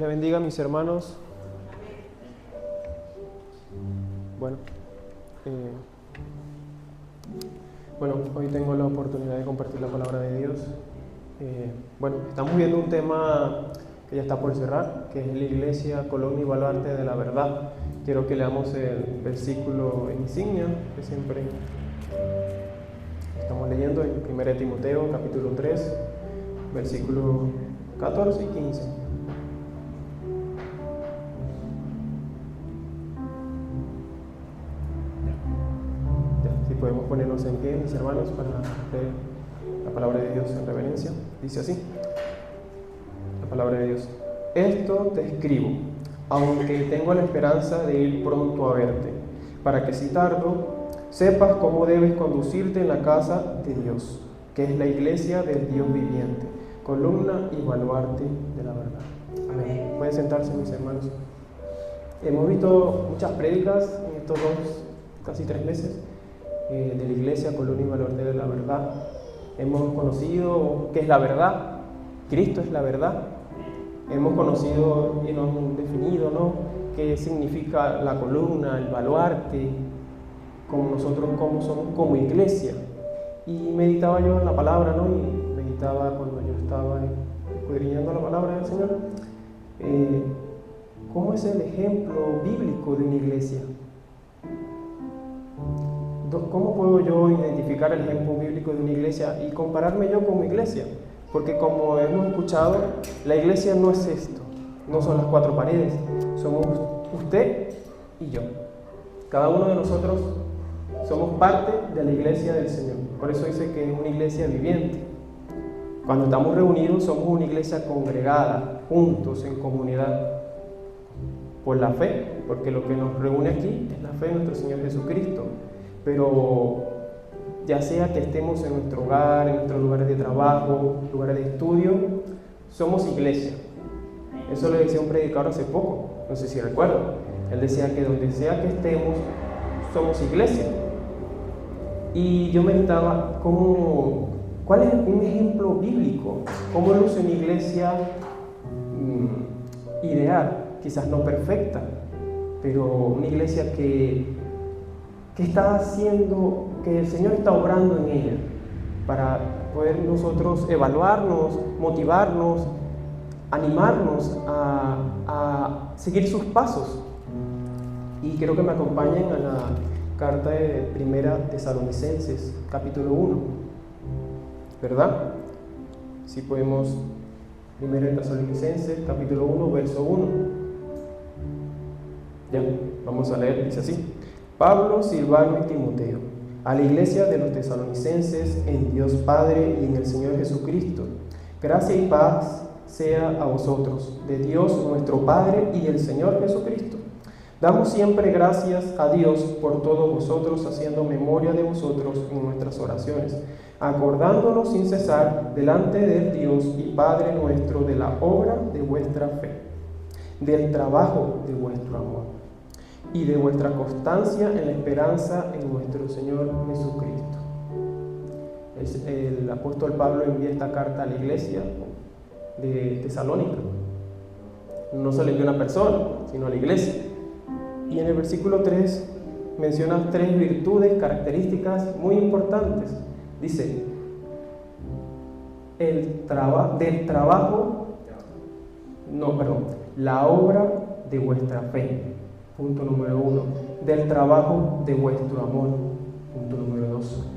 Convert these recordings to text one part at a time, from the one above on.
bendiga, mis hermanos. Bueno, hoy tengo la oportunidad de compartir la palabra de Dios. Estamos viendo un tema que ya está por cerrar, que es la iglesia, columna y baluarte de la verdad. Quiero que leamos el versículo insignia que siempre estamos leyendo en 1 Timoteo, capítulo 3, versículos 14 y 15. Si podemos ponernos en pie, mis hermanos, para leer la palabra de Dios en reverencia. Dice así, la palabra de Dios: esto te escribo, aunque tengo la esperanza de ir pronto a verte, para que si tardo, sepas cómo debes conducirte en la casa de Dios, que es la iglesia del Dios viviente, columna y baluarte de la verdad. Amén. Pueden sentarse, mis hermanos. Hemos visto muchas prédicas en estos casi 3 meses de la iglesia, columna y baluarte de la verdad. Hemos conocido qué es la verdad. Cristo es la verdad. Hemos conocido y nos hemos definido, ¿no?, qué significa la columna, el baluarte, como nosotros como somos como iglesia. Y meditaba yo en la palabra, ¿no? Y meditaba cuando yo estaba escudriñando la palabra del Señor, ¿cómo es el ejemplo bíblico de una iglesia? ¿Cómo puedo yo identificar el ejemplo bíblico de una iglesia y compararme yo como iglesia? Porque como hemos escuchado, la iglesia no es esto, no son las 4 paredes, somos usted y yo. Cada uno de nosotros somos parte de la iglesia del Señor. Por eso dice que es una iglesia viviente. Cuando estamos reunidos somos una iglesia congregada, juntos, en comunidad, por la fe, porque lo que nos reúne aquí es la fe en nuestro Señor Jesucristo. Pero ya sea que estemos en nuestro hogar, en nuestros lugares de trabajo, lugares de estudio, somos iglesia. Eso lo decía un predicador hace poco, no sé si recuerdan. Él decía que donde sea que estemos, somos iglesia. Y yo meditaba cuál es un ejemplo bíblico, cómo luce una iglesia ideal, quizás no perfecta, pero una iglesia que está haciendo, que el Señor está obrando en ella, para poder nosotros evaluarnos, motivarnos, animarnos a seguir sus pasos. Y quiero que me acompañen a la carta de 1 Tesalonicenses, capítulo 1, ¿verdad? Si podemos, 1 Tesalonicenses, capítulo 1, verso 1. Ya, vamos a leer, dice así: Pablo, Silvano y Timoteo, a la iglesia de los tesalonicenses en Dios Padre y en el Señor Jesucristo, gracia y paz sea a vosotros, de Dios nuestro Padre y del Señor Jesucristo. Damos siempre gracias a Dios por todos vosotros, haciendo memoria de vosotros en nuestras oraciones, acordándonos sin cesar delante del Dios y Padre nuestro de la obra de vuestra fe, del trabajo de vuestro amor y de vuestra constancia en la esperanza en nuestro Señor Jesucristo. El apóstol Pablo envía esta carta a la iglesia de Tesalónica. No se le envía a una persona, sino a la iglesia. Y en el versículo 3 menciona 3 virtudes, características muy importantes. Dice, la obra de vuestra fe, punto número 1, del trabajo de vuestro amor, punto número 2,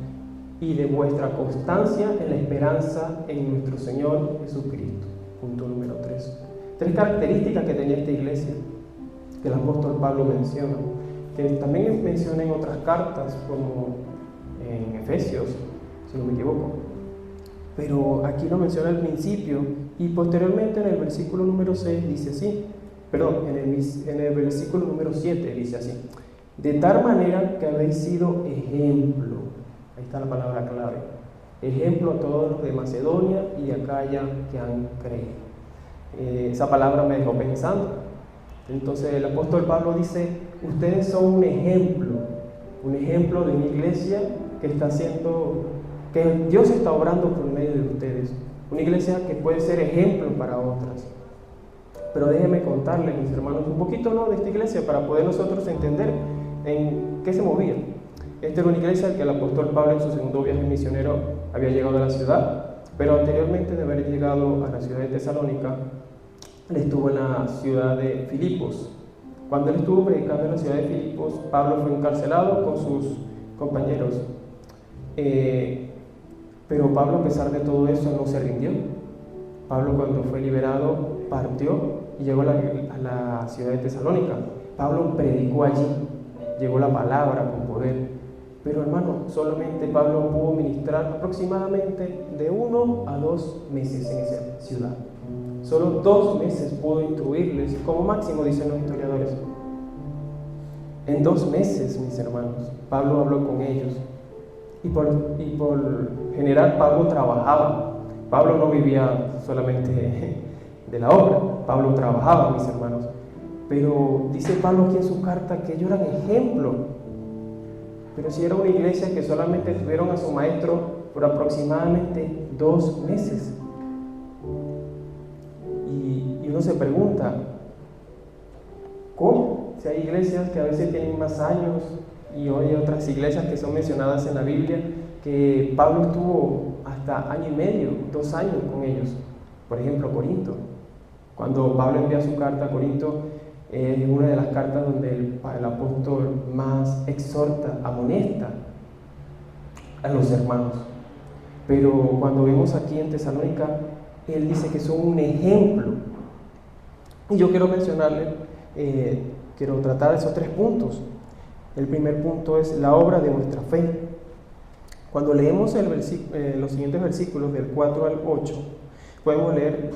y de vuestra constancia en la esperanza en nuestro Señor Jesucristo, punto número 3. 3 características que tenía esta iglesia, que el apóstol Pablo menciona, que también menciona en otras cartas, como en Efesios, si no me equivoco. Pero aquí lo menciona al principio, y posteriormente en el versículo número 6 dice así, en el versículo número 7 dice así: de tal manera que habéis sido ejemplo. Ahí está la palabra clave: ejemplo a todos los de Macedonia y de Acaya que han creído. Esa palabra me dejó pensando. Entonces el apóstol Pablo dice: ustedes son un ejemplo de una iglesia que está haciendo, que Dios está obrando por medio de ustedes, una iglesia que puede ser ejemplo para otras. Pero déjenme contarles, mis hermanos, un poquito, ¿no?, de esta iglesia para poder nosotros entender en qué se movía. Esta era una iglesia en que el apóstol Pablo en su segundo viaje misionero había llegado a la ciudad, pero anteriormente de haber llegado a la ciudad de Tesalónica, él estuvo en la ciudad de Filipos. Cuando él estuvo predicando en la ciudad de Filipos, Pablo fue encarcelado con sus compañeros. Pero Pablo, a pesar de todo eso, no se rindió. Pablo, cuando fue liberado, partió y llegó a la ciudad de Tesalónica. Pablo predicó allí, llegó la palabra con poder. Pero hermano, solamente Pablo pudo ministrar aproximadamente de 1 a 2 meses en esa ciudad. Solo 2 meses pudo instruirles, como máximo, dicen los historiadores. En 2 meses, mis hermanos, Pablo habló con ellos. Y por general Pablo trabajaba. Pablo no vivía solamente de la obra, Pablo trabajaba, mis hermanos. Pero dice Pablo aquí en su carta que ellos eran ejemplo. Pero si era una iglesia que solamente tuvieron a su maestro por aproximadamente 2 meses. Y uno se pregunta, ¿cómo? Si hay iglesias que a veces tienen más años, y hoy hay otras iglesias que son mencionadas en la Biblia, que Pablo estuvo hasta 1 año y medio, 2 años con ellos. Por ejemplo, Corinto. Cuando Pablo envía su carta a Corinto, es una de las cartas donde el apóstol más exhorta, amonesta a los hermanos. Pero cuando vemos aquí en Tesalónica, él dice que son un ejemplo. Y yo quiero mencionarle, quiero tratar esos 3 puntos. El primer punto es la obra de nuestra fe. Cuando leemos los siguientes versículos del 4 al 8, podemos leer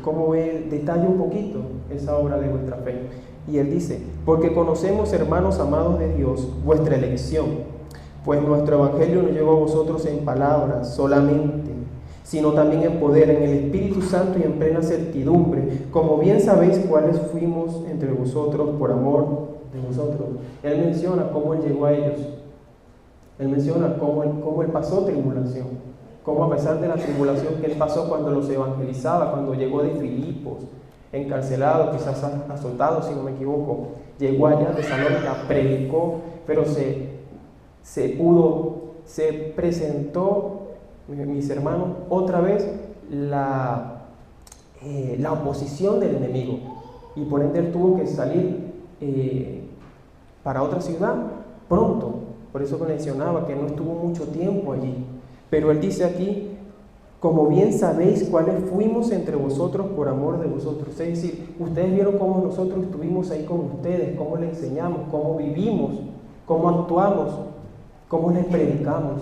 cómo él detalla un poquito esa obra de vuestra fe. Y él dice, porque conocemos, hermanos amados de Dios, vuestra elección, pues nuestro evangelio no llegó a vosotros en palabras solamente, sino también en poder, en el Espíritu Santo y en plena certidumbre, como bien sabéis cuáles fuimos entre vosotros por amor de vosotros. Él menciona cómo él llegó a ellos. Él menciona cómo él pasó tribulación, cómo a pesar de la tribulación que él pasó cuando los evangelizaba, cuando llegó de Filipos, encarcelado, quizás azotado, si no me equivoco, llegó allá de Tesalónica, predicó, pero se presentó, mis hermanos, otra vez la oposición del enemigo, y por ende él tuvo que salir para otra ciudad pronto. Por eso mencionaba que no estuvo mucho tiempo allí. Pero él dice aquí, como bien sabéis cuáles fuimos entre vosotros por amor de vosotros. Es decir, ustedes vieron cómo nosotros estuvimos ahí con ustedes, cómo les enseñamos, cómo vivimos, cómo actuamos, cómo les predicamos.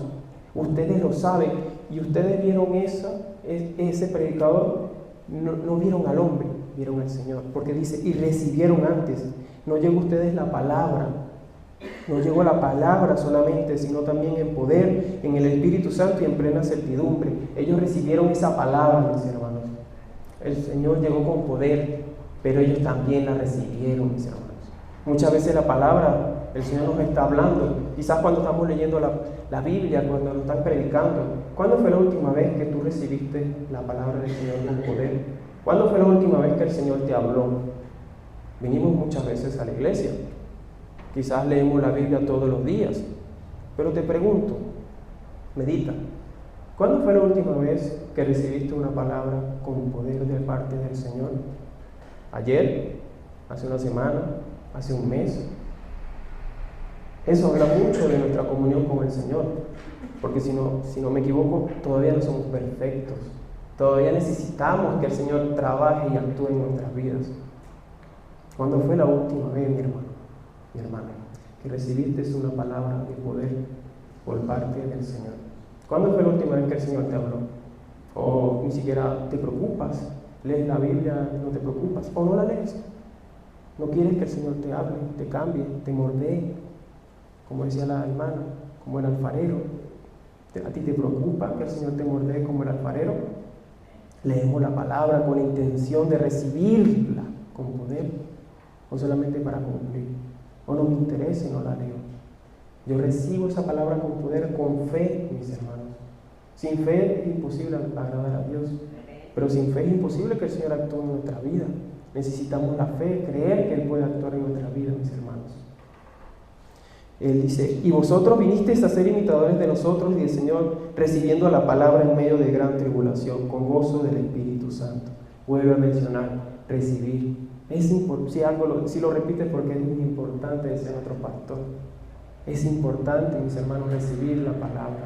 Ustedes lo saben y ustedes vieron ese predicador, no vieron al hombre, vieron al Señor. Porque dice, y recibieron antes. No llegó a ustedes la palabra. No llegó la palabra solamente, sino también en poder, en el Espíritu Santo y en plena certidumbre. Ellos recibieron esa palabra, mis hermanos. El Señor llegó con poder, pero ellos también la recibieron, mis hermanos. Muchas veces la palabra, el Señor nos está hablando. Quizás cuando estamos leyendo la Biblia, cuando nos están predicando. ¿Cuándo fue la última vez que tú recibiste la palabra del Señor con poder? ¿Cuándo fue la última vez que el Señor te habló? Vinimos muchas veces a la iglesia. Quizás leemos la Biblia todos los días, pero te pregunto, medita, ¿cuándo fue la última vez que recibiste una palabra con poder de parte del Señor? ¿Ayer? ¿Hace una semana? ¿Hace un mes? Eso habla mucho de nuestra comunión con el Señor, porque si no me equivoco, todavía no somos perfectos, todavía necesitamos que el Señor trabaje y actúe en nuestras vidas. ¿Cuándo fue la última vez, mi hermano? Mi hermana, que recibiste una palabra de poder por parte del Señor? ¿Cuándo fue la última vez que el Señor te habló? O ni siquiera te preocupas, lees la Biblia, no te preocupas, o no la lees. No quieres que el Señor te hable, te cambie, te mordee, como decía la hermana, como el alfarero. ¿A ti te preocupa que el Señor te mordee como el alfarero? Leemos la palabra con la intención de recibirla con poder, o solamente para cumplir. O no me interesa y no la leo. Yo recibo esa palabra con poder, con fe, mis hermanos. Sin fe es imposible agradar a Dios, pero sin fe es imposible que el Señor actúe en nuestra vida. Necesitamos la fe, creer que Él puede actuar en nuestra vida, mis hermanos. Él dice, y vosotros vinisteis a ser imitadores de nosotros y del Señor, recibiendo la palabra en medio de gran tribulación, con gozo del Espíritu Santo. Vuelve a mencionar, recibir. Si lo repites porque es muy importante, decía nuestro pastor. Es importante, mis hermanos, recibir la palabra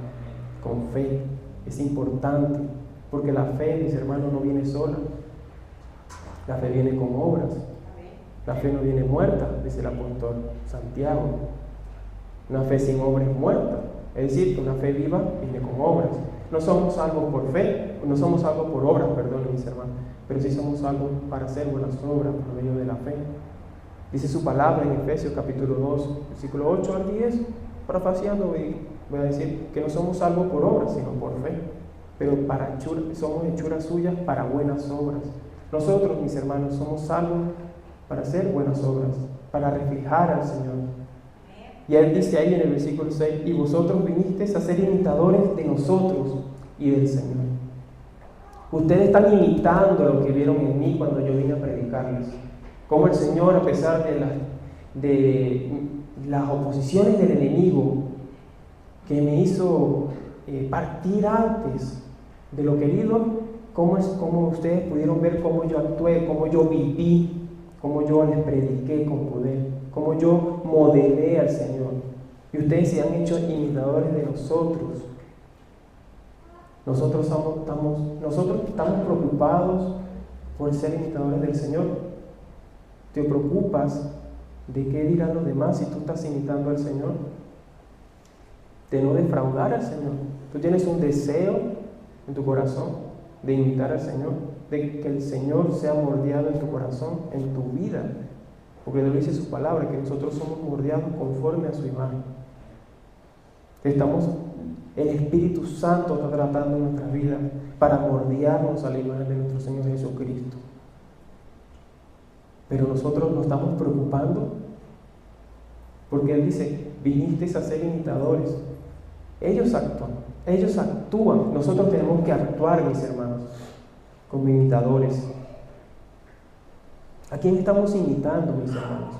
con fe. Es importante, porque la fe, mis hermanos, no viene sola. La fe viene con obras. La fe no viene muerta, dice el apóstol Santiago. Una fe sin obras es muerta. Es decir, que una fe viva viene con obras. No somos salvos por fe, no somos salvos por obras, perdón, mis hermanos, pero sí somos salvos para hacer buenas obras por medio de la fe. Dice su palabra en Efesios capítulo 2, versículo 8 al 10, parafraseando, voy a decir que no somos salvos por obras, sino por fe, pero somos hechuras suyas para buenas obras. Nosotros, mis hermanos, somos salvos para hacer buenas obras, para reflejar al Señor. Y Él dice ahí en el versículo 6, y vosotros vinisteis a ser imitadores de nosotros y del Señor. Ustedes están imitando lo que vieron en mí cuando yo vine a predicarles. Como el Señor, a pesar de las oposiciones del enemigo, que me hizo partir antes de lo querido, como ustedes pudieron ver cómo yo actué, cómo yo viví, cómo yo les prediqué con poder, cómo yo modelé al Señor. Y ustedes se han hecho imitadores de nosotros. Nosotros estamos preocupados por ser imitadores del Señor. ¿Te preocupas de qué dirán los demás si tú estás imitando al Señor? De no defraudar al Señor. Tú tienes un deseo en tu corazón de imitar al Señor, de que el Señor sea moldeado en tu corazón, en tu vida, porque lo dice su palabra, que nosotros somos moldeados conforme a su imagen. El Espíritu Santo está tratando en nuestra vida para moldearnos a la imagen de nuestro Señor Jesucristo. Pero nosotros nos estamos preocupando porque Él dice, vinisteis a ser imitadores. Ellos actúan, nosotros tenemos que actuar, mis hermanos, como imitadores. ¿A quién estamos imitando, mis hermanos?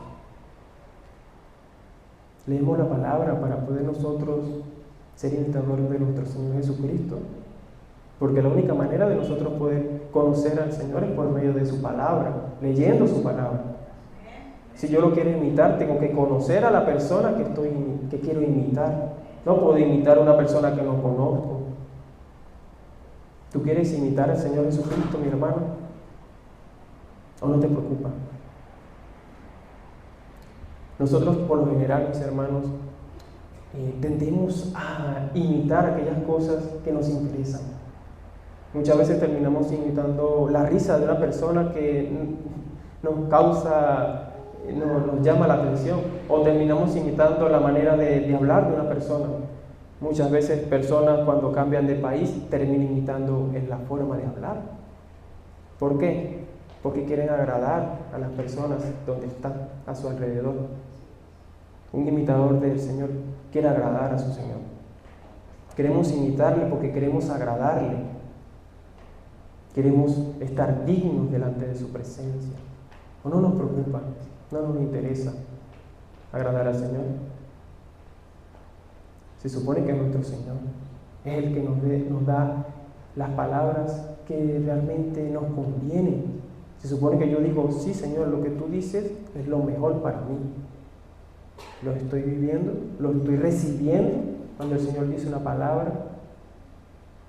Leemos la palabra para poder nosotros ser imitadores de nuestro Señor Jesucristo, porque la única manera de nosotros poder conocer al Señor es por medio de su palabra, leyendo su palabra. Si yo lo quiero imitar, tengo que conocer a la persona que quiero imitar. No puedo imitar a una persona que no conozco. ¿Tú quieres imitar al Señor Jesucristo, mi hermano? ¿O no te preocupa? Nosotros, por lo general, mis hermanos, tendemos a imitar aquellas cosas que nos interesan. Muchas veces terminamos imitando la risa de una persona que nos llama la atención, o terminamos imitando la manera de hablar de una persona. Muchas veces personas, cuando cambian de país, terminan imitando en la forma de hablar. ¿Por qué? Porque quieren agradar a las personas donde están a su alrededor. Un imitador del Señor quiere agradar a su Señor. Queremos imitarle porque queremos agradarle. Queremos estar dignos delante de su presencia. ¿O no nos preocupa? ¿No nos interesa agradar al Señor? Se supone que nuestro Señor es el que nos da las palabras que realmente nos convienen. Se supone que yo digo, sí, Señor, lo que tú dices es lo mejor para mí. Lo estoy viviendo, lo estoy recibiendo cuando el Señor dice una palabra.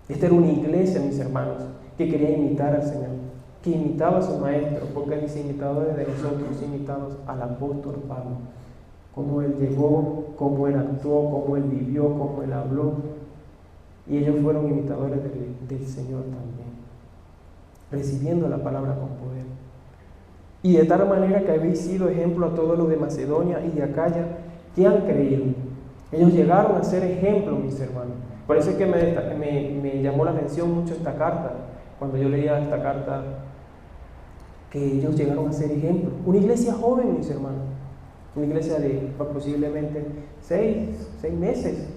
Esta era una iglesia, mis hermanos, que quería imitar al Señor, que imitaba a su maestro, porque Él dice imitadores de nosotros, imitados al apóstol Pablo. Cómo Él llegó, cómo Él actuó, cómo Él vivió, cómo Él habló. Y ellos fueron imitadores del Señor también, recibiendo la palabra con poder. Y de tal manera que habéis sido ejemplo a todos los de Macedonia y de Acaya que han creído. Ellos llegaron a ser ejemplo, mis hermanos. Por eso es que me llamó la atención mucho esta carta. Cuando yo leía esta carta, que ellos llegaron a ser ejemplo. Una iglesia joven, mis hermanos. Una iglesia de posiblemente 6 meses.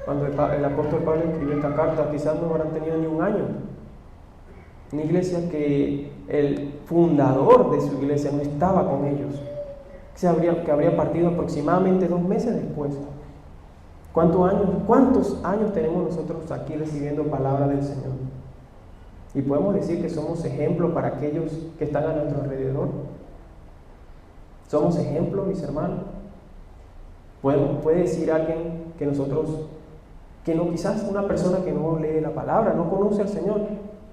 Cuando el apóstol Pablo escribió esta carta, quizás no habrán tenido ni un año. Una iglesia que el fundador de su iglesia no estaba con ellos, que habría partido aproximadamente 2 meses después. ¿Cuántos años tenemos nosotros aquí recibiendo palabra del Señor? Y podemos decir que somos ejemplo para aquellos que están a nuestro alrededor. ¿Somos ejemplo, mis hermanos? Puede decir alguien que nosotros, quizás una persona que no lee la palabra, no conoce al Señor,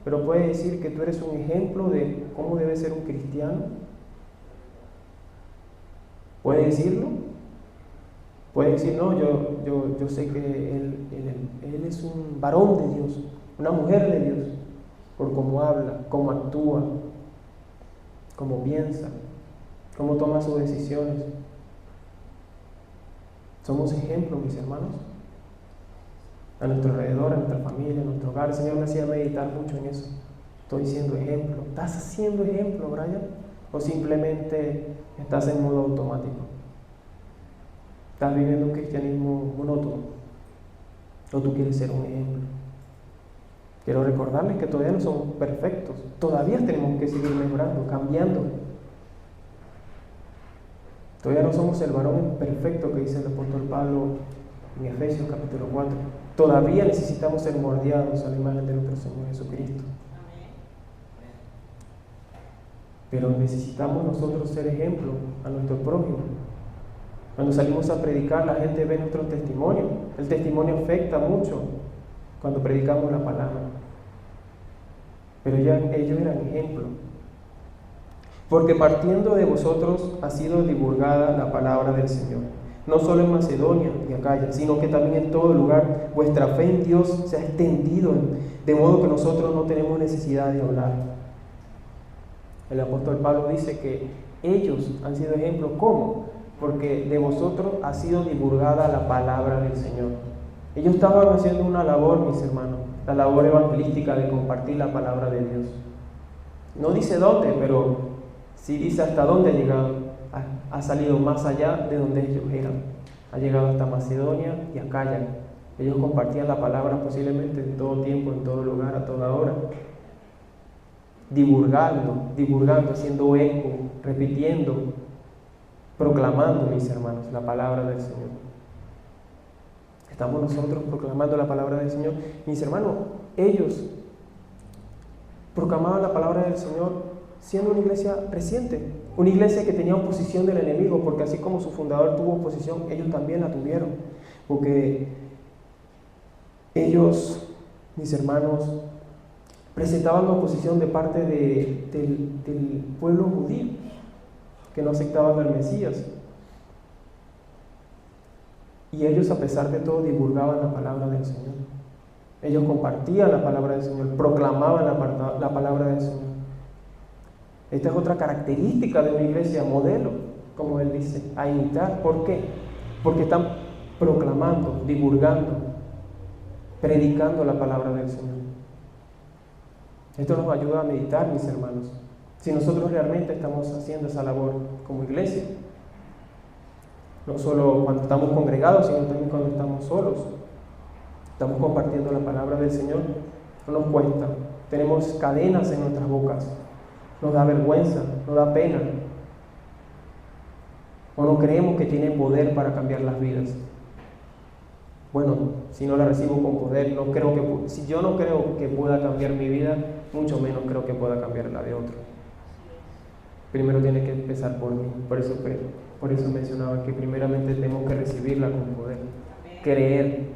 pero puede decir que tú eres un ejemplo de cómo debe ser un cristiano. ¿Puede decirlo? Puede decir, no, yo sé que él es un varón de Dios, una mujer de Dios, por cómo habla, cómo actúa, cómo piensa, cómo toma sus decisiones. Somos ejemplos, mis hermanos, a nuestro alrededor, a nuestra familia, a nuestro hogar. El Señor me hacía meditar mucho en eso. Estoy siendo ejemplo. ¿Estás haciendo ejemplo, Brian? ¿O simplemente estás en modo automático? ¿Estás viviendo un cristianismo monótono? ¿O tú quieres ser un ejemplo? Quiero recordarles que todavía no somos perfectos. Todavía tenemos que seguir mejorando, cambiando. Todavía no somos el varón perfecto que dice el apóstol Pablo en Efesios capítulo 4. Todavía necesitamos ser moldeados a la imagen de nuestro Señor Jesucristo. Pero necesitamos nosotros ser ejemplo a nuestro prójimo. Cuando salimos a predicar, la gente ve nuestro testimonio. El testimonio afecta mucho cuando predicamos la palabra. Pero ellos eran ejemplo. Porque partiendo de vosotros ha sido divulgada la palabra del Señor, no solo en Macedonia y Acaya, sino que también en todo lugar vuestra fe en Dios se ha extendido, de modo que nosotros no tenemos necesidad de hablar. El apóstol Pablo dice que ellos han sido ejemplo. ¿Cómo? Porque de vosotros ha sido divulgada la palabra del Señor. Ellos estaban haciendo una labor, mis hermanos, la labor evangelística de compartir la palabra de Dios. No dice dónde, pero sí dice hasta dónde ha llegado. Ha salido más allá de donde ellos eran. Ha llegado hasta Macedonia y Acaya. Ellos compartían la palabra posiblemente en todo tiempo, en todo lugar, a toda hora. Divulgando, haciendo eco, repitiendo, proclamando, mis hermanos, la palabra del Señor. Estamos nosotros proclamando la palabra del Señor. Mis hermanos, ellos proclamaban la palabra del Señor siendo una iglesia reciente, una iglesia que tenía oposición del enemigo, porque así como su fundador tuvo oposición, ellos también la tuvieron, porque ellos, mis hermanos, presentaban oposición de parte del pueblo judío, que no aceptaban al Mesías. Y ellos, a pesar de todo, divulgaban la palabra del Señor. Ellos compartían la palabra del Señor, proclamaban la palabra del Señor. Esta es otra característica de una iglesia modelo, como él dice, a imitar. ¿Por qué? Porque están proclamando, divulgando, predicando la palabra del Señor. Esto nos ayuda a meditar, mis hermanos, si nosotros realmente estamos haciendo esa labor como iglesia. No solo cuando estamos congregados, sino también cuando estamos solos. Estamos compartiendo la palabra del Señor. No nos cuesta. Tenemos cadenas en nuestras bocas. Nos da vergüenza, nos da pena. O no creemos que tiene poder para cambiar las vidas. Bueno, si no la recibo con poder, si yo no creo que pueda cambiar mi vida, mucho menos creo que pueda cambiar la de otro. Primero tiene que empezar por mí. Por eso mencionaba que primeramente tenemos que recibirla con poder. Creer.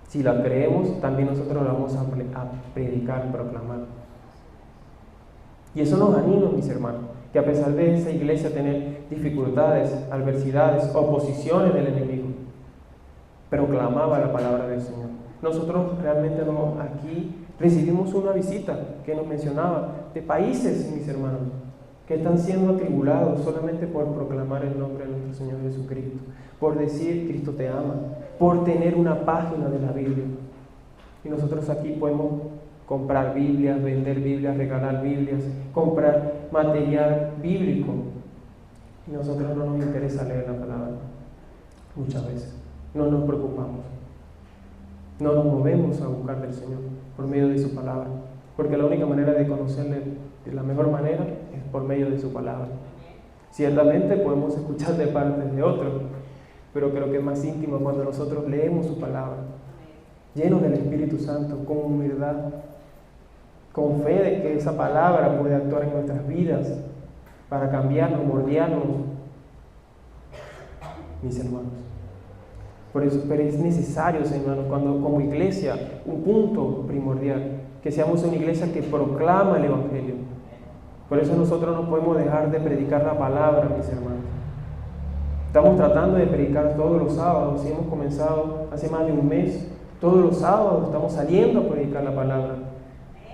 Si la creemos, también nosotros la vamos a predicar, proclamar. Y eso nos anima, mis hermanos, que a pesar de esa iglesia tener dificultades, adversidades, oposiciones del enemigo, proclamaba la palabra del Señor. Nosotros realmente aquí recibimos una visita que nos mencionaba de países, mis hermanos, que están siendo atribulados solamente por proclamar el nombre de nuestro Señor Jesucristo, por decir Cristo te ama, por tener una página de la Biblia. Y nosotros aquí podemos comprar Biblias, vender Biblias, regalar Biblias, comprar material bíblico. Y nosotros no nos interesa leer la palabra muchas veces. No nos preocupamos. No nos movemos a buscar del Señor por medio de su palabra. porque la única manera de conocerle de la mejor manera es por medio de su palabra. Ciertamente podemos escuchar de parte de otros, pero creo que es más íntimo cuando nosotros leemos su palabra, llenos del Espíritu Santo, con humildad, con fe de que esa palabra puede actuar en nuestras vidas para cambiarnos, moldearnos, mis hermanos. Por eso, pero es necesario, hermanos, cuando como iglesia, un punto primordial, que seamos una iglesia que proclama el Evangelio. Por eso nosotros no podemos dejar de predicar la palabra, mis hermanos. Estamos tratando de predicar todos los sábados y hemos comenzado hace más de un mes. Todos los sábados estamos saliendo a predicar la palabra.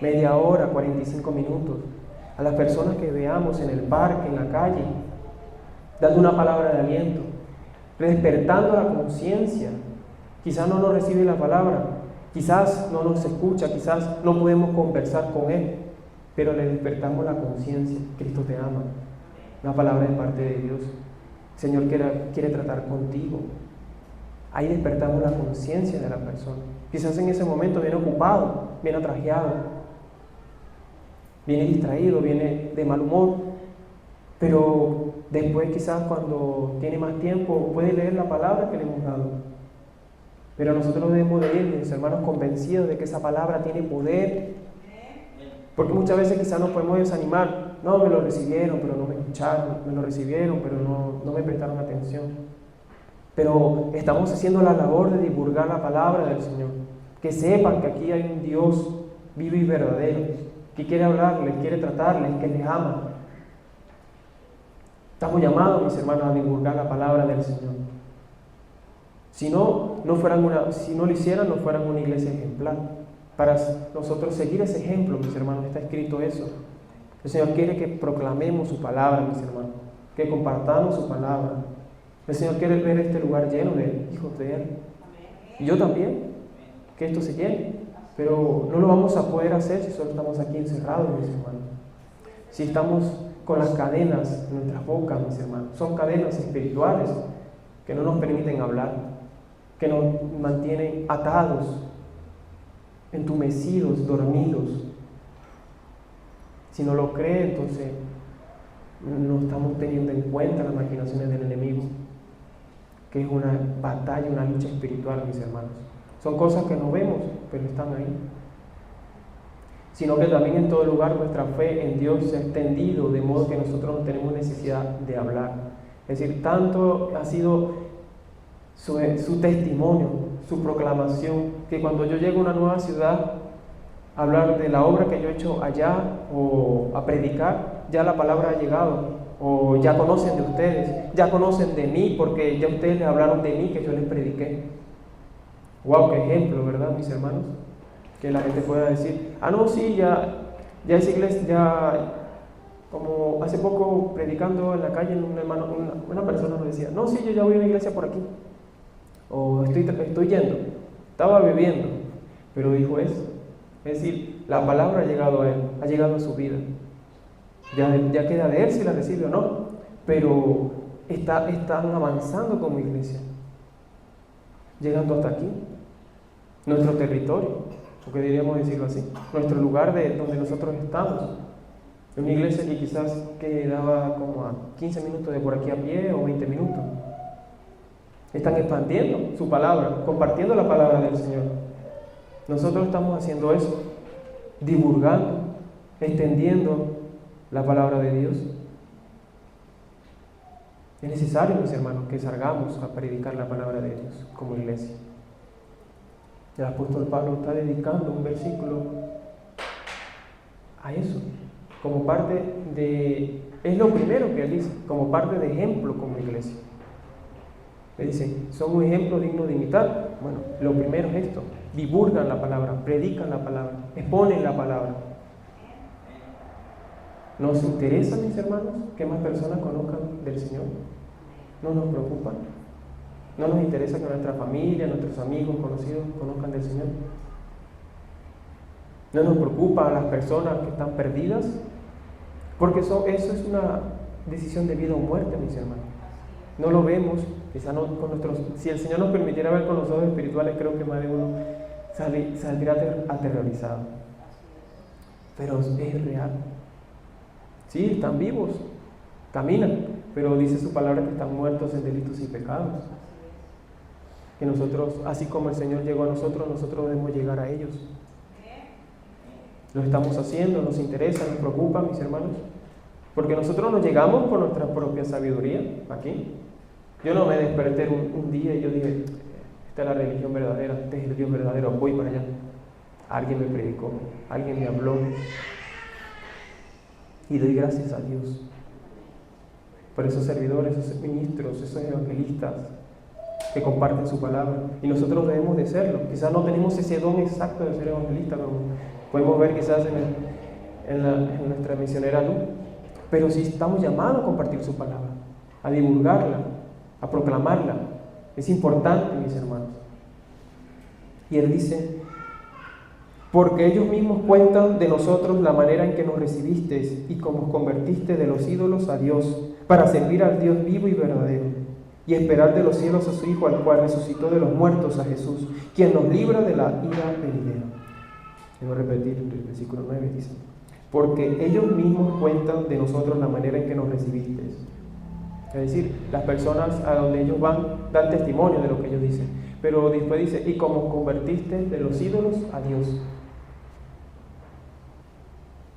Media hora, 45 minutos. A las personas que veamos en el parque, en la calle, dando una palabra de aliento, despertando la conciencia. Quizás no nos recibe la palabra, quizás no nos escucha, quizás no podemos conversar con Él, pero le despertamos la conciencia. Cristo te ama. Una palabra de parte de Dios. El Señor quiere tratar contigo. Ahí despertamos la conciencia de la persona. Quizás en ese momento viene ocupado, viene atrajeado, viene distraído, viene de mal humor, pero después quizás cuando tiene más tiempo puede leer la palabra que le hemos dado. Pero nosotros debemos de ir, mis hermanos, convencidos de que esa palabra tiene poder, porque muchas veces quizás nos podemos desanimar. No, me lo recibieron, pero no me escucharon, me lo recibieron, pero no me prestaron atención. Pero estamos haciendo la labor de divulgar la palabra del Señor, que sepan que aquí hay un Dios vivo y verdadero, que quiere hablarles, quiere tratarles, que les ama. Estamos llamados, mis hermanos, a divulgar la palabra del Señor. Si no lo hicieran, no fueran una iglesia ejemplar. Para nosotros seguir ese ejemplo, mis hermanos, está escrito eso. El Señor quiere que proclamemos su palabra, mis hermanos, que compartamos su palabra. El Señor quiere ver este lugar lleno de hijos de Él. Y yo también, que esto se llene. Pero no lo vamos a poder hacer si solo estamos aquí encerrados, mis hermanos. Si estamos con las cadenas en nuestras bocas, mis hermanos. Son cadenas espirituales que no nos permiten hablar, que nos mantienen atados, entumecidos, dormidos. Si no lo cree, entonces no estamos teniendo en cuenta las maquinaciones del enemigo, que es una batalla, una lucha espiritual, mis hermanos. Son cosas que no vemos, pero están ahí. Sino que también en todo lugar nuestra fe en Dios se ha extendido, de modo que nosotros no tenemos necesidad de hablar. Es decir, tanto ha sido su testimonio, su proclamación, que cuando yo llego a una nueva ciudad, a hablar de la obra que yo he hecho allá o a predicar, ya la palabra ha llegado, o ya conocen de ustedes, ya conocen de mí, porque ya ustedes les hablaron de mí que yo les prediqué. Wow, qué ejemplo, ¿verdad, mis hermanos? Que la gente pueda decir, no, sí, ya esa iglesia, ya, como hace poco predicando en la calle, una persona nos decía, no, sí, yo ya voy a una iglesia por aquí, o estoy yendo, estaba bebiendo, pero dijo eso. Es decir, la palabra ha llegado a él, ha llegado a su vida. Ya queda de él si la recibe o no, pero están avanzando como iglesia, llegando hasta aquí, nuestro territorio, porque diríamos decirlo así, nuestro lugar donde nosotros estamos. Una iglesia que quizás quedaba como a 15 minutos de por aquí a pie o 20 minutos. Están expandiendo su palabra, compartiendo la palabra del Señor. Nosotros estamos haciendo eso, divulgando, extendiendo la palabra de Dios. Es necesario, mis hermanos, que salgamos a predicar la palabra de Dios como iglesia. El apóstol Pablo está dedicando un versículo a eso, como parte de, es lo primero que él dice, como parte de ejemplo como iglesia. Le dice, son un ejemplo digno de imitar. Bueno, lo primero es esto, divulgan la palabra, predican la palabra, exponen la palabra. ¿Nos interesa, mis hermanos, que más personas conozcan del Señor? ¿No nos preocupa? ¿No nos interesa que nuestra familia, nuestros amigos, conocidos conozcan del Señor? ¿No nos preocupa a las personas que están perdidas? Porque eso es una decisión de vida o muerte, mis hermanos. No lo vemos, quizá no con si el Señor nos permitiera ver con los ojos espirituales, creo que más de uno saldría aterrorizado. pero es real. Sí, están vivos, caminan, pero dice su palabra que están muertos en delitos y pecados. Que nosotros, así como el Señor llegó a nosotros, nosotros debemos llegar a ellos. Lo estamos haciendo, nos interesa, nos preocupa, mis hermanos. Porque nosotros no llegamos por nuestra propia sabiduría aquí. Yo no me desperté un día y yo dije, esta es la religión verdadera, este es el Dios verdadero, voy para allá. Alguien me predicó, alguien me habló. Y doy gracias a Dios por esos servidores, esos ministros, esos evangelistas que comparten su palabra. Y nosotros debemos de serlo. Quizás no tenemos ese don exacto de ser evangelista, como podemos ver quizás en nuestra misionera Luz. Pero sí estamos llamados a compartir su palabra, a divulgarla, a proclamarla. Es importante, mis hermanos. Y él dice, porque ellos mismos cuentan de nosotros la manera en que nos recibisteis y cómo os convertiste de los ídolos a Dios, para servir al Dios vivo y verdadero, y esperar de los cielos a su Hijo, al cual resucitó de los muertos, a Jesús, quien nos libra de la ira venidera. Debo repetir el versículo 9, dice, porque ellos mismos cuentan de nosotros la manera en que nos recibisteis. Es decir, las personas a donde ellos van dan testimonio de lo que ellos dicen. Pero después dice, y cómo os convertiste de los ídolos a Dios.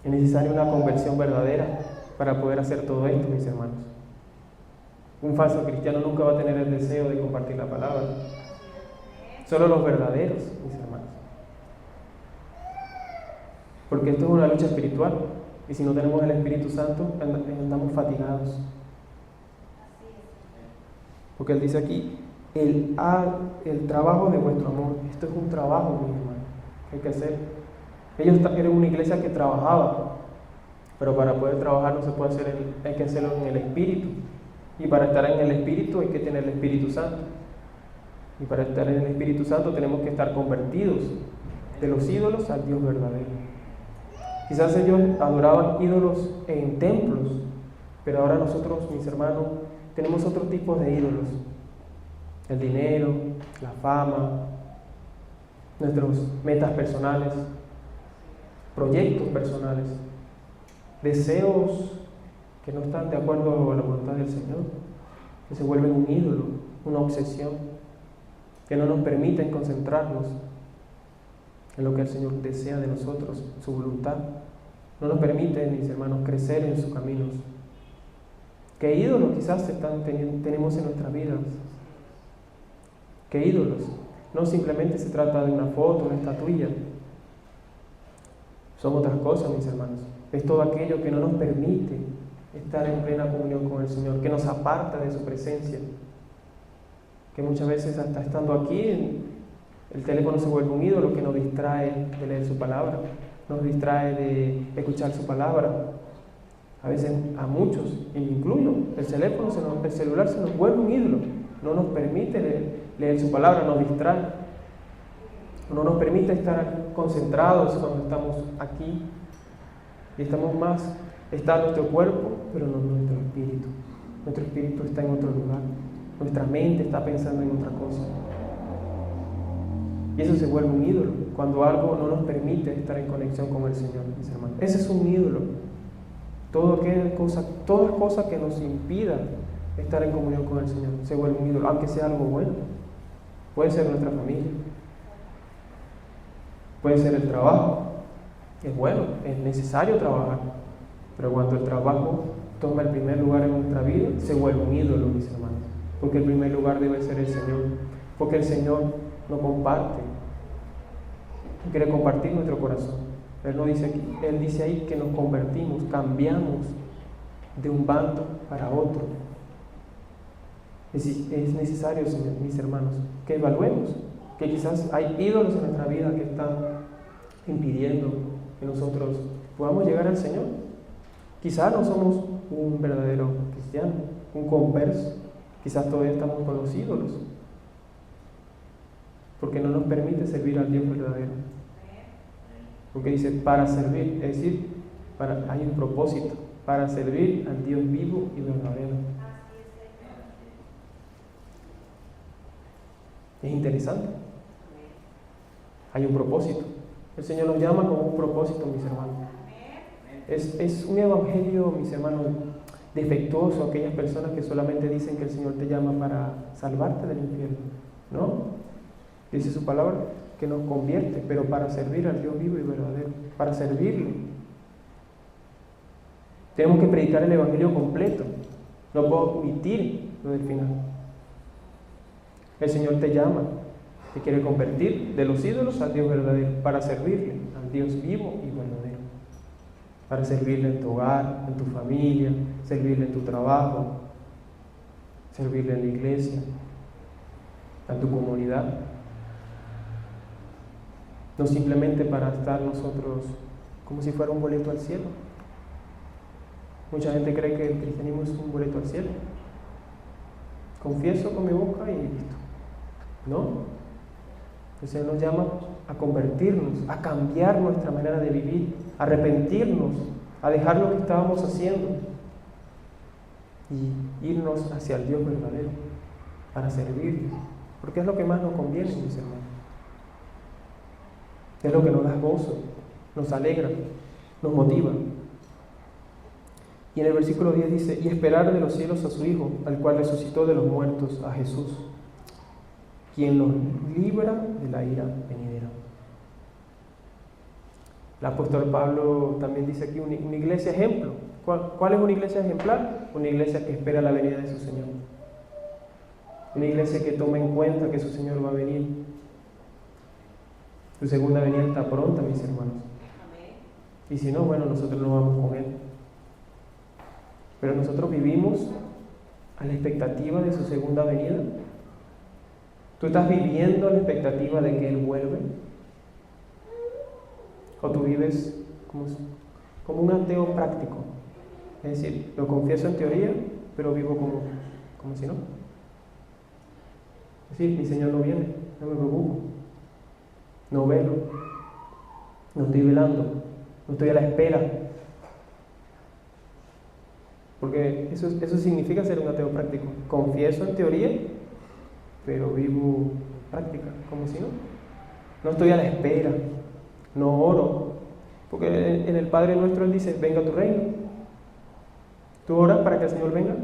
Es necesaria una conversión verdadera para poder hacer todo esto, mis hermanos. Un falso cristiano nunca va a tener el deseo de compartir la palabra. Solo los verdaderos, mis hermanos. Porque esto es una lucha espiritual. Y si no tenemos el Espíritu Santo, andamos fatigados. Porque él dice aquí, el trabajo de vuestro amor. Esto es un trabajo, mis hermanos, que hay que hacer. Ellos eran una iglesia que trabajaba, pero para poder trabajar no se puede hacer, hay que hacerlo en el Espíritu. Y para estar en el Espíritu hay que tener el Espíritu Santo. Y para estar en el Espíritu Santo tenemos que estar convertidos de los ídolos al Dios verdadero. Quizás ellos adoraban ídolos en templos, pero ahora nosotros, mis hermanos, tenemos otro tipo de ídolos. El dinero, la fama, nuestras metas personales, proyectos personales, deseos que no están de acuerdo a la voluntad del Señor, que se vuelven un ídolo, una obsesión, que no nos permiten concentrarnos en lo que el Señor desea de nosotros, su voluntad. No nos permite, mis hermanos, crecer en sus caminos. ¿Qué ídolos quizás tenemos en nuestras vidas? ¿Qué ídolos? No simplemente se trata de una foto, una estatuilla. Son otras cosas, mis hermanos. Es todo aquello que no nos permite estar en plena comunión con el Señor, que nos aparta de su presencia. Que muchas veces, hasta estando aquí, el teléfono se vuelve un ídolo que nos distrae de leer su palabra, nos distrae de escuchar su palabra. A veces a muchos, y me incluyo, el celular se nos vuelve un ídolo, no nos permite leer su palabra, nos distrae, no nos permite estar concentrados cuando estamos aquí, y estamos más, está nuestro cuerpo, pero no nuestro espíritu. Nuestro espíritu está en otro lugar, nuestra mente está pensando en otra cosa. Y eso se vuelve un ídolo, cuando algo no nos permite estar en conexión con el Señor, mis hermanos. Ese es un ídolo. Toda cosa que nos impida estar en comunión con el Señor se vuelve un ídolo, aunque sea algo bueno. Puede ser nuestra familia, puede ser el trabajo. Es bueno, es necesario trabajar, pero cuando el trabajo toma el primer lugar en nuestra vida, se vuelve un ídolo, mis hermanos, porque el primer lugar debe ser el Señor, porque el Señor no comparte, quiere compartir nuestro corazón. Él no dice aquí, Él dice ahí que nos convertimos, cambiamos de un bando para otro. Es necesario, Señor, mis hermanos, que evaluemos que quizás hay ídolos en nuestra vida que están impidiendo que nosotros podamos llegar al Señor. Quizás no somos un verdadero cristiano, un converso. Quizás todavía estamos con los ídolos, porque no nos permite servir al Dios verdadero. Porque dice, para servir, es decir, hay un propósito, para servir al Dios vivo y verdadero. Es interesante. Hay un propósito. El Señor nos llama con un propósito, mis hermanos. Es un evangelio, mis hermanos, defectuoso, aquellas personas que solamente dicen que el Señor te llama para salvarte del infierno, ¿no? Dice su palabra que nos convierte, pero para servir al Dios vivo y verdadero, para servirle. Tenemos que predicar el evangelio completo, no puedo omitir lo del final. El Señor te llama, te quiere convertir de los ídolos al Dios verdadero, para servirle al Dios vivo y verdadero, para servirle en tu hogar, en tu familia, servirle en tu trabajo, servirle en la iglesia, en tu comunidad. No simplemente para estar nosotros como si fuera un boleto al cielo. Mucha gente cree que el cristianismo es un boleto al cielo. Confieso con mi boca y listo. No. El Señor nos llama a convertirnos, a cambiar nuestra manera de vivir, a arrepentirnos, a dejar lo que estábamos haciendo y irnos hacia el Dios verdadero para servirle, porque es lo que más nos conviene, mis hermanos. Es lo que nos da gozo, nos alegra, nos motiva. Y en el versículo 10 dice: y esperar de los cielos a su Hijo, al cual resucitó de los muertos, a Jesús, quien nos libra de la ira venidera. El apóstol Pablo también dice aquí una iglesia ejemplo. ¿Cuál es una iglesia ejemplar? Una iglesia que espera la venida de su Señor. Una iglesia que toma en cuenta que su Señor va a venir. Su segunda venida está pronta, mis hermanos. Y si no, bueno, nosotros no vamos con Él. Pero nosotros vivimos a la expectativa de su segunda venida. ¿Tú estás viviendo a la expectativa de que Él vuelve? ¿O tú vives como un ateo práctico? Es decir, lo confieso en teoría, pero vivo como si no. Es decir, mi Señor no viene, no me preocupo. No velo, no estoy velando, no estoy a la espera. Porque eso significa ser un ateo práctico. Confieso en teoría, pero vivo en práctica, como si no. No estoy a la espera, no oro. Porque en el Padre Nuestro Él dice: venga tu reino. ¿Tú oras para que el Señor venga?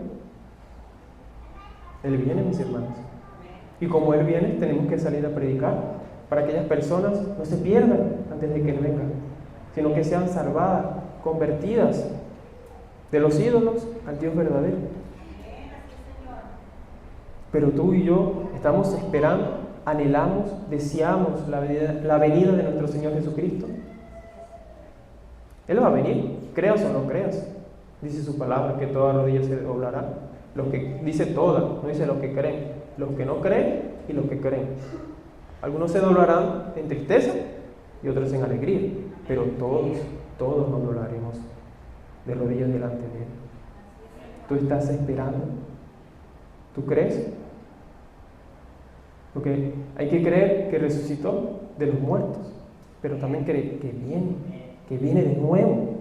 Él viene, mis hermanos. Y como Él viene, tenemos que salir a predicar, para que aquellas personas no se pierdan antes de que Él venga, sino que sean salvadas, convertidas de los ídolos al Dios verdadero. Pero tú y yo estamos esperando, anhelamos, deseamos la venida de nuestro Señor Jesucristo. Él va a venir, creas o no creas. Dice su palabra que toda rodilla se doblará. Dice toda, no dice los que creen. Los que no creen y los que creen. Algunos se doblarán en tristeza y otros en alegría, pero todos nos doblaremos de rodillas delante de Él. ¿Tú estás esperando? ¿Tú crees? Porque hay que creer que resucitó de los muertos, pero también creer que viene de nuevo.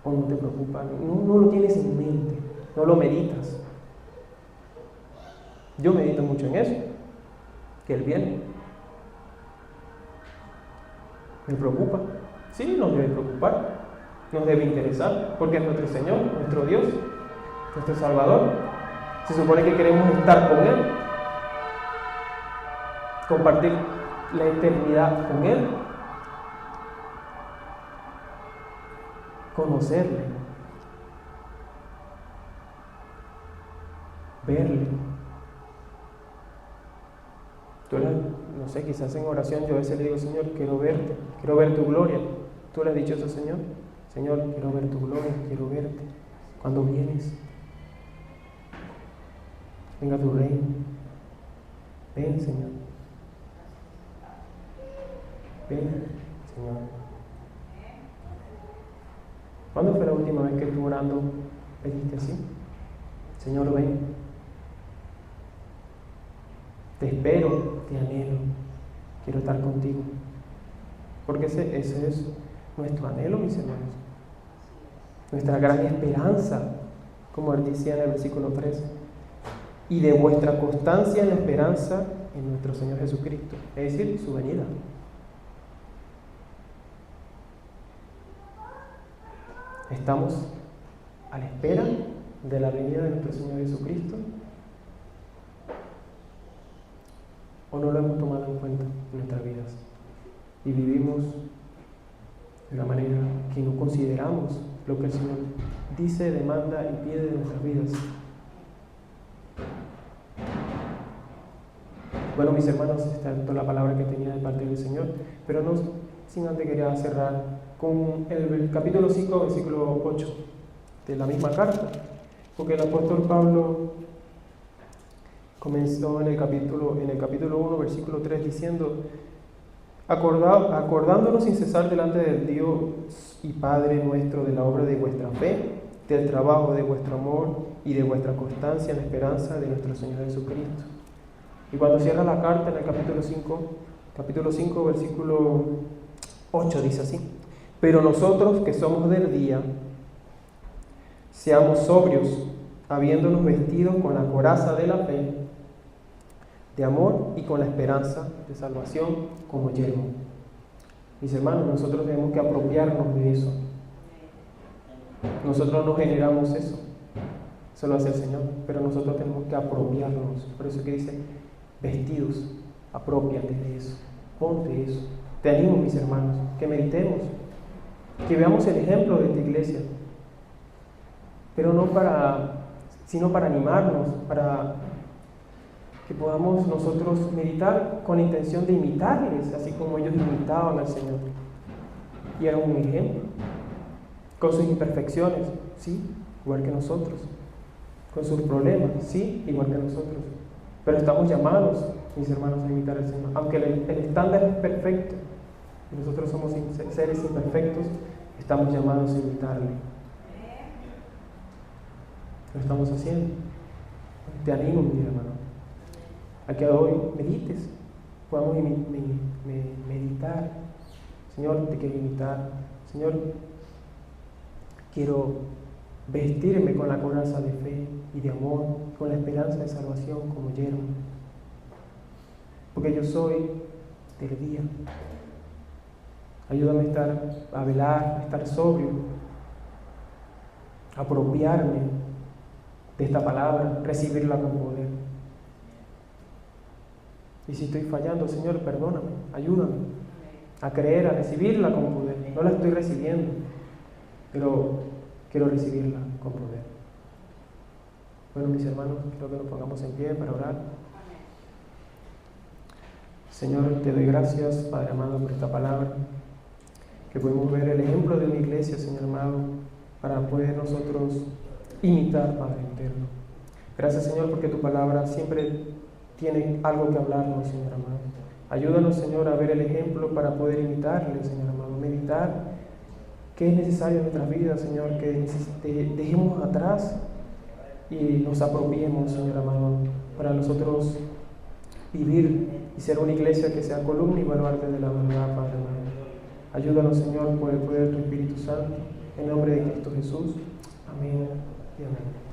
¿O no te preocupa? No lo tienes en mente, no lo meditas. Yo medito mucho en eso, que Él viene. ¿Me preocupa? Sí, nos debe preocupar, nos debe interesar, porque es nuestro Señor, nuestro Dios, nuestro Salvador. Se supone que queremos estar con Él, compartir la eternidad con Él, conocerle, verle. No sé, quizás en oración yo a veces le digo: Señor, quiero verte, quiero ver tu gloria. ¿Tú le has dicho eso, Señor? Señor, quiero ver tu gloria, quiero verte. ¿Cuándo vienes? Venga tu reino. Ven, Señor. Ven, Señor. ¿Cuándo fue la última vez que tú orando pediste así? Señor, ven. Te espero, te anhelo, quiero estar contigo. Porque ese es nuestro anhelo, mis hermanos. Nuestra gran esperanza, como él decía en el versículo 3. Y de vuestra constancia en la esperanza en nuestro Señor Jesucristo, es decir, su venida. ¿Estamos a la espera de la venida de nuestro Señor Jesucristo? ¿O no lo hemos tomado en cuenta en nuestras vidas? Y vivimos de una manera que no consideramos lo que el Señor dice, demanda y pide de nuestras vidas. Bueno, mis hermanos, esta es toda la palabra que tenía de parte del Señor, pero no sin antes quería cerrar con el capítulo 5, versículo 8 de la misma carta, porque el apóstol Pablo comenzó en el capítulo 1, versículo 3, diciendo: acordándonos sin cesar delante del Dios y Padre nuestro de la obra de vuestra fe, del trabajo de vuestro amor y de vuestra constancia en la esperanza de nuestro Señor Jesucristo. Y cuando cierra la carta en el capítulo 5, versículo 8, dice así: pero nosotros que somos del día, seamos sobrios, habiéndonos vestidos con la coraza de la fe, de amor y con la esperanza de salvación como yelmo. Mis hermanos, nosotros tenemos que apropiarnos de eso. Nosotros no generamos eso, eso lo hace el Señor, pero nosotros tenemos que apropiarnos. Por eso que dice: vestidos, aprópiate de eso, ponte eso. Te animo, mis hermanos, que meditemos, que veamos el ejemplo de esta iglesia, pero sino para animarnos, para que podamos nosotros meditar con la intención de imitarles, así como ellos imitaban al Señor. Y eran un ejemplo, con sus imperfecciones, sí, igual que nosotros, con sus problemas, sí, igual que nosotros. Pero estamos llamados, mis hermanos, a imitar al Señor. Aunque el estándar es perfecto, y nosotros somos seres imperfectos, estamos llamados a imitarle. Lo estamos haciendo. Te animo, mi hermano, a que hoy medites, podamos meditar. Señor, te quiero imitar. Señor, quiero vestirme con la coraza de fe y de amor, con la esperanza de salvación como yermo. Porque yo soy del día. Ayúdame a velar, a estar sobrio, a apropiarme de esta palabra, recibirla con poder. Y si estoy fallando, Señor, perdóname, ayúdame a creer, a recibirla con poder. No la estoy recibiendo, pero quiero recibirla con poder. Bueno, mis hermanos, quiero que nos pongamos en pie para orar. Señor, te doy gracias, Padre amado, por esta palabra, que podemos ver el ejemplo de una iglesia, Señor amado, para poder nosotros imitar, Padre eterno. Gracias, Señor, porque tu palabra siempre tiene algo que hablarnos, Señor amado. Ayúdanos, Señor, a ver el ejemplo para poder imitarle, Señor amado, meditar qué es necesario en nuestras vidas, Señor, que dejemos atrás y nos apropiemos, Señor amado, para nosotros vivir y ser una iglesia que sea columna y baluarte de la verdad, Padre amado. Ayúdanos, Señor, por el poder de tu Espíritu Santo, en nombre de Cristo Jesús. Amén y amén.